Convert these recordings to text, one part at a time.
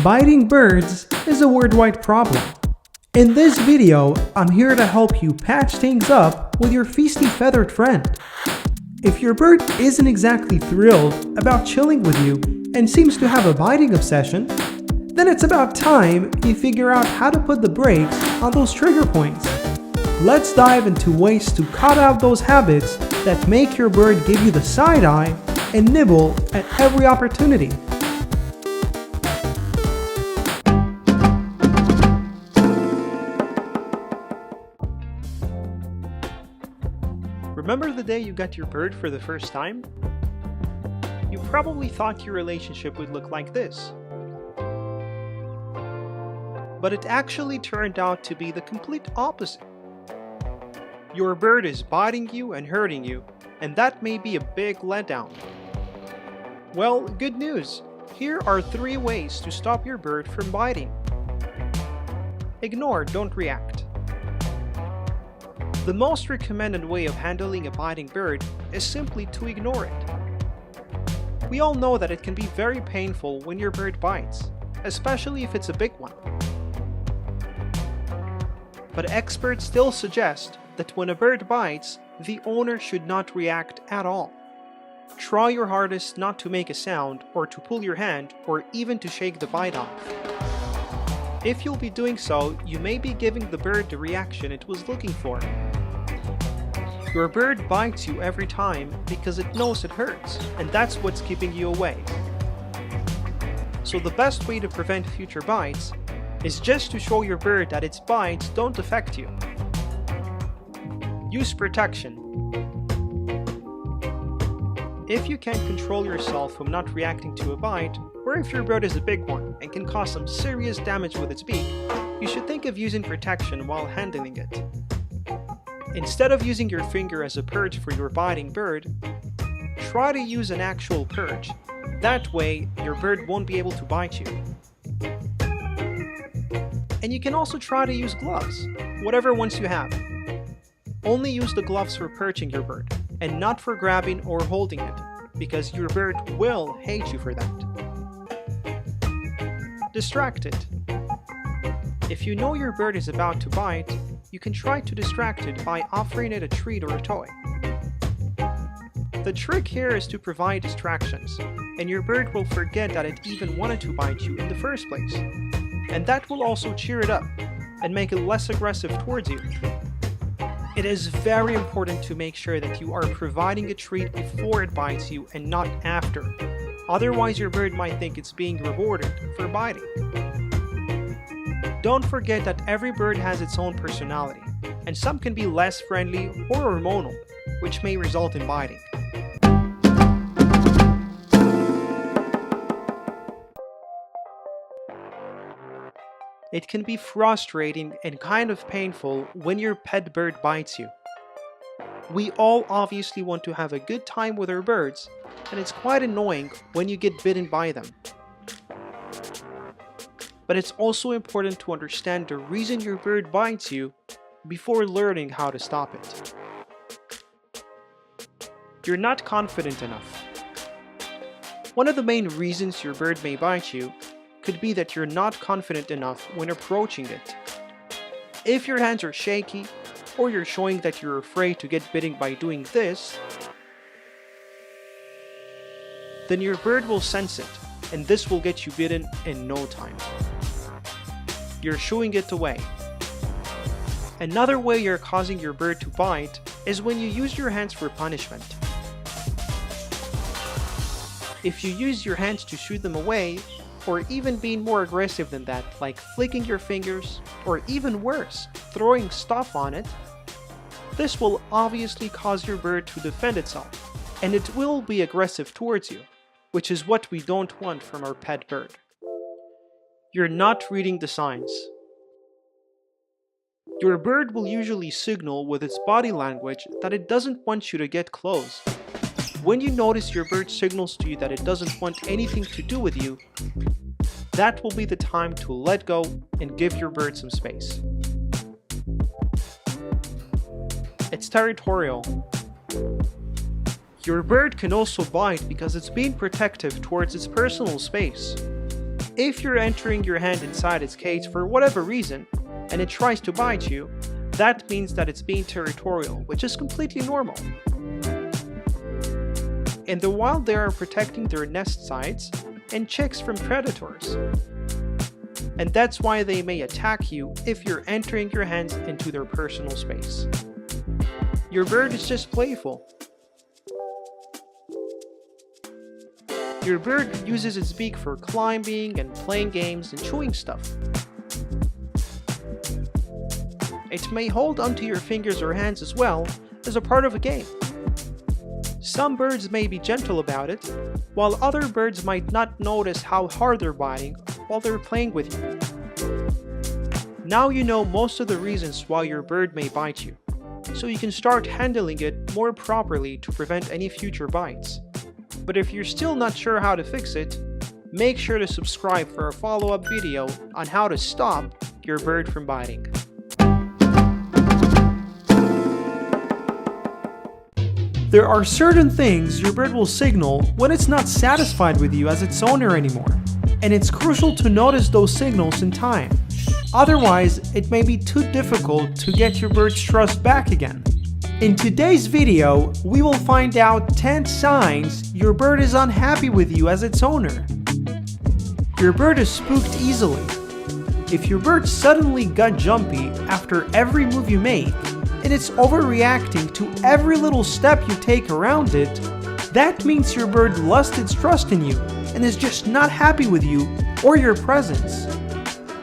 Biting birds is a worldwide problem. In this video, I'm here to help you patch things up with your feisty feathered friend. If your bird isn't exactly thrilled about chilling with you and seems to have a biting obsession, then it's about time you figure out how to put the brakes on those trigger points. Let's dive into ways to cut out those habits that make your bird give you the side eye and nibble at every opportunity. Remember the day you got your bird for the first time? You probably thought your relationship would look like this. But it actually turned out to be the complete opposite. Your bird is biting you and hurting you, and that may be a big letdown. Well, good news. Here are 3 ways to stop your bird from biting. Ignore, don't react. The most recommended way of handling a biting bird is simply to ignore it. We all know that it can be very painful when your bird bites, especially if it's a big one. But experts still suggest that when a bird bites, the owner should not react at all. Try your hardest not to make a sound, or to pull your hand, or even to shake the bite off. If you'll be doing so, you may be giving the bird the reaction it was looking for. Your bird bites you every time because it knows it hurts, and that's what's keeping you away. So the best way to prevent future bites is just to show your bird that its bites don't affect you. Use protection. If you can't control yourself from not reacting to a bite, or if your bird is a big one and can cause some serious damage with its beak, you should think of using protection while handling it. Instead of using your finger as a perch for your biting bird, try to use an actual perch. That way, your bird won't be able to bite you. And you can also try to use gloves, whatever ones you have. Only use the gloves for perching your bird, and not for grabbing or holding it, because your bird will hate you for that. Distract it. If you know your bird is about to bite, you can try to distract it by offering it a treat or a toy. The trick here is to provide distractions, and your bird will forget that it even wanted to bite you in the first place. And that will also cheer it up and make it less aggressive towards you. It is very important to make sure that you are providing a treat before it bites you and not after. Otherwise, your bird might think it's being rewarded for biting. Don't forget that every bird has its own personality, and some can be less friendly or hormonal, which may result in biting. It can be frustrating and kind of painful when your pet bird bites you. We all obviously want to have a good time with our birds, and it's quite annoying when you get bitten by them. But it's also important to understand the reason your bird bites you before learning how to stop it. You're not confident enough. One of the main reasons your bird may bite you could be that you're not confident enough when approaching it. If your hands are shaky, or you're showing that you're afraid to get bitten by doing this, then your bird will sense it, and this will get you bitten in no time. You're shooing it away. Another way you're causing your bird to bite is when you use your hands for punishment. If you use your hands to shoo them away, or even being more aggressive than that, like flicking your fingers, or even worse, throwing stuff on it, this will obviously cause your bird to defend itself, and it will be aggressive towards you, which is what we don't want from our pet bird. You're not reading the signs. Your bird will usually signal with its body language that it doesn't want you to get close. When you notice your bird signals to you that it doesn't want anything to do with you, that will be the time to let go and give your bird some space. It's territorial. Your bird can also bite because it's being protective towards its personal space. If you're entering your hand inside its cage for whatever reason, and it tries to bite you, that means that it's being territorial, which is completely normal. In the wild, they are protecting their nest sites and chicks from predators. And that's why they may attack you if you're entering your hands into their personal space. Your bird is just playful. Your bird uses its beak for climbing and playing games and chewing stuff. It may hold onto your fingers or hands as well as a part of a game. Some birds may be gentle about it, while other birds might not notice how hard they're biting while they're playing with you. Now you know most of the reasons why your bird may bite you, so you can start handling it more properly to prevent any future bites. But if you're still not sure how to fix it, make sure to subscribe for a follow-up video on how to stop your bird from biting. There are certain things your bird will signal when it's not satisfied with you as its owner anymore, and it's crucial to notice those signals in time. Otherwise, it may be too difficult to get your bird's trust back again. In today's video, we will find out 10 signs your bird is unhappy with you as its owner. Your bird is spooked easily. If your bird suddenly got jumpy after every move you make, and it's overreacting to every little step you take around it, that means your bird lost its trust in you and is just not happy with you or your presence.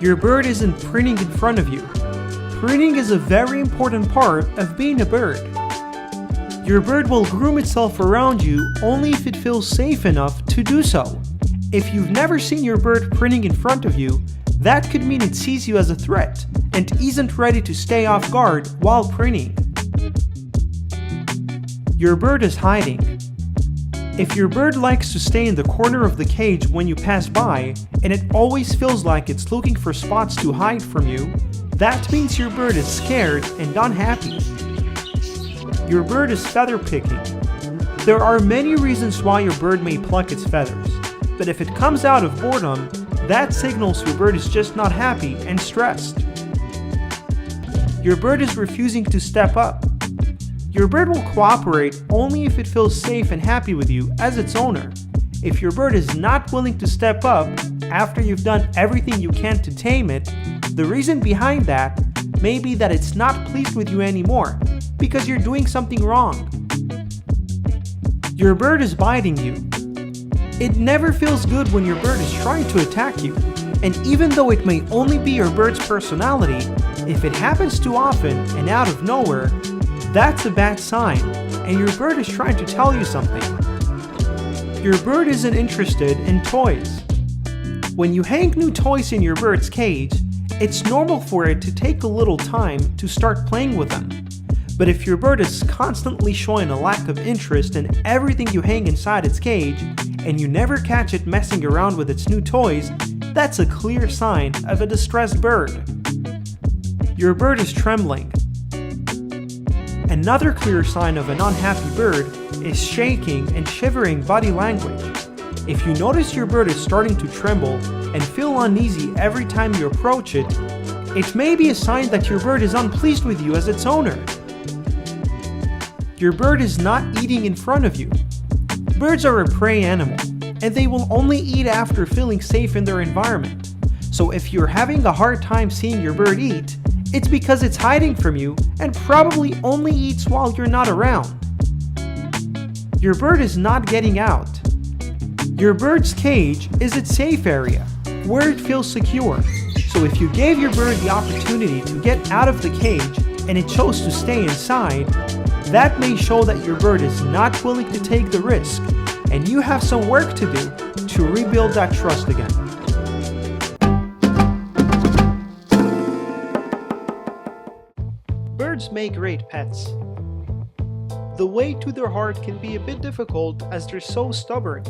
Your bird isn't preening in front of you. Preening is a very important part of being a bird. Your bird will groom itself around you only if it feels safe enough to do so. If you've never seen your bird preening in front of you, that could mean it sees you as a threat and isn't ready to stay off guard while preening. Your bird is hiding. If your bird likes to stay in the corner of the cage when you pass by, and it always feels like it's looking for spots to hide from you, that means your bird is scared and unhappy. Your bird is feather picking. There are many reasons why your bird may pluck its feathers, but if it comes out of boredom, that signals your bird is just not happy and stressed. Your bird is refusing to step up. Your bird will cooperate only if it feels safe and happy with you as its owner. If your bird is not willing to step up after you've done everything you can to tame it, the reason behind that may be that it's not pleased with you anymore because you're doing something wrong. Your bird is biting you. It never feels good when your bird is trying to attack you, and even though it may only be your bird's personality, if it happens too often and out of nowhere, that's a bad sign, and your bird is trying to tell you something. Your bird isn't interested in toys. When you hang new toys in your bird's cage, it's normal for it to take a little time to start playing with them. But if your bird is constantly showing a lack of interest in everything you hang inside its cage, and you never catch it messing around with its new toys, that's a clear sign of a distressed bird. Your bird is trembling. Another clear sign of an unhappy bird is shaking and shivering body language. If you notice your bird is starting to tremble and feel uneasy every time you approach it, it may be a sign that your bird is unpleased with you as its owner. Your bird is not eating in front of you. Birds are a prey animal, and they will only eat after feeling safe in their environment. So if you're having a hard time seeing your bird eat, it's because it's hiding from you and probably only eats while you're not around. Your bird is not getting out. Your bird's cage is its safe area, where it feels secure. So if you gave your bird the opportunity to get out of the cage and it chose to stay inside, that may show that your bird is not willing to take the risk, and you have some work to do to rebuild that trust again. Birds make great pets. The way to their heart can be a bit difficult as they're so stubborn.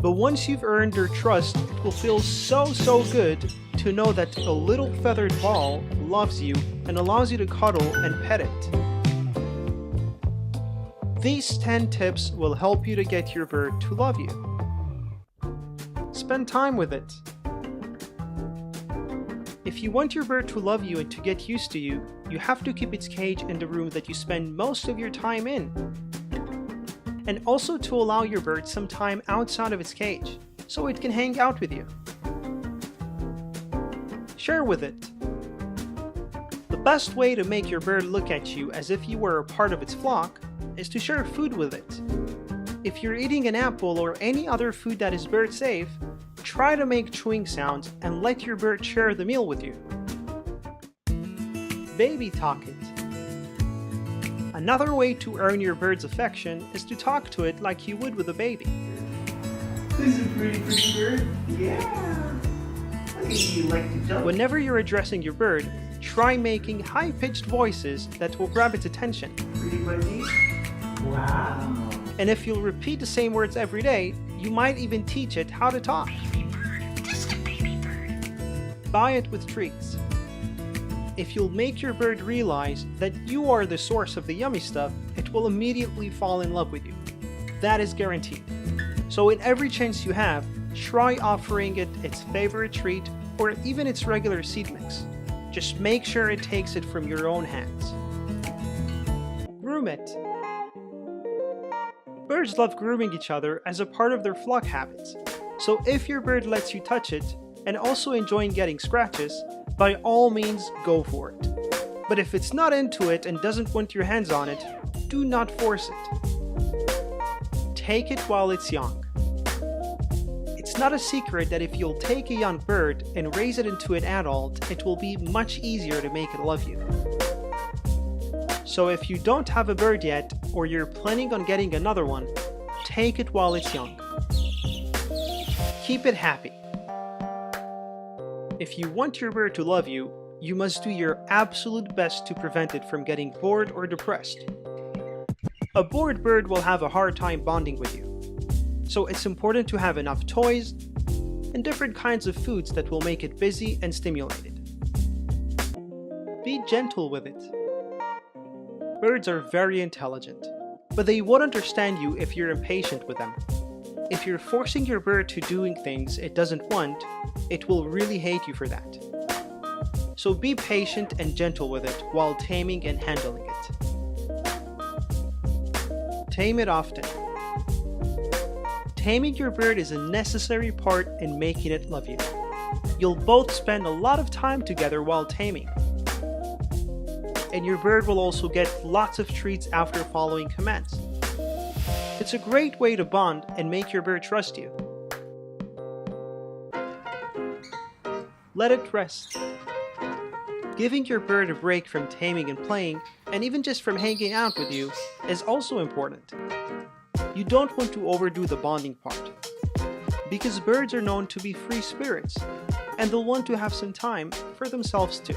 But once you've earned their trust, it will feel so good to know that a little feathered ball loves you and allows you to cuddle and pet it. These 10 tips will help you to get your bird to love you. Spend time with it. If you want your bird to love you and to get used to you, you have to keep its cage in the room that you spend most of your time in. And also to allow your bird some time outside of its cage, so it can hang out with you. Share with it. The best way to make your bird look at you as if you were a part of its flock is to share food with it. If you're eating an apple or any other food that is bird safe, try to make chewing sounds and let your bird share the meal with you. Baby talk it. Another way to earn your bird's affection is to talk to it like you would with a baby. This is a pretty bird. Yeah. Look at you, like to jump. Whenever you're addressing your bird, try making high-pitched voices that will grab its attention. Pretty budgie. Wow. And if you'll repeat the same words every day, you might even teach it how to talk. Baby bird, just a baby bird. Buy it with treats. If you'll make your bird realize that you are the source of the yummy stuff, it will immediately fall in love with you. That is guaranteed. So in every chance you have, try offering it its favorite treat or even its regular seed mix. Just make sure it takes it from your own hands. Groom it. Birds love grooming each other as a part of their flock habits. So if your bird lets you touch it and also enjoying getting scratches, by all means go for it. But if it's not into it and doesn't want your hands on it, do not force it. Take it while it's young. It's not a secret that if you'll take a young bird and raise it into an adult, it will be much easier to make it love you. So if you don't have a bird yet, or you're planning on getting another one, take it while it's young. Keep it happy. If you want your bird to love you, you must do your absolute best to prevent it from getting bored or depressed. A bored bird will have a hard time bonding with you. So it's important to have enough toys and different kinds of foods that will make it busy and stimulated. Be gentle with it. Birds are very intelligent, but they won't understand you if you're impatient with them. If you're forcing your bird to doing things it doesn't want, it will really hate you for that. So be patient and gentle with it while taming and handling it. Tame it often. Taming your bird is a necessary part in making it love you. You'll both spend a lot of time together while taming. And your bird will also get lots of treats after following commands. It's a great way to bond and make your bird trust you. Let it rest. Giving your bird a break from taming and playing, and even just from hanging out with you, is also important. You don't want to overdo the bonding part, because birds are known to be free spirits, and they'll want to have some time for themselves too.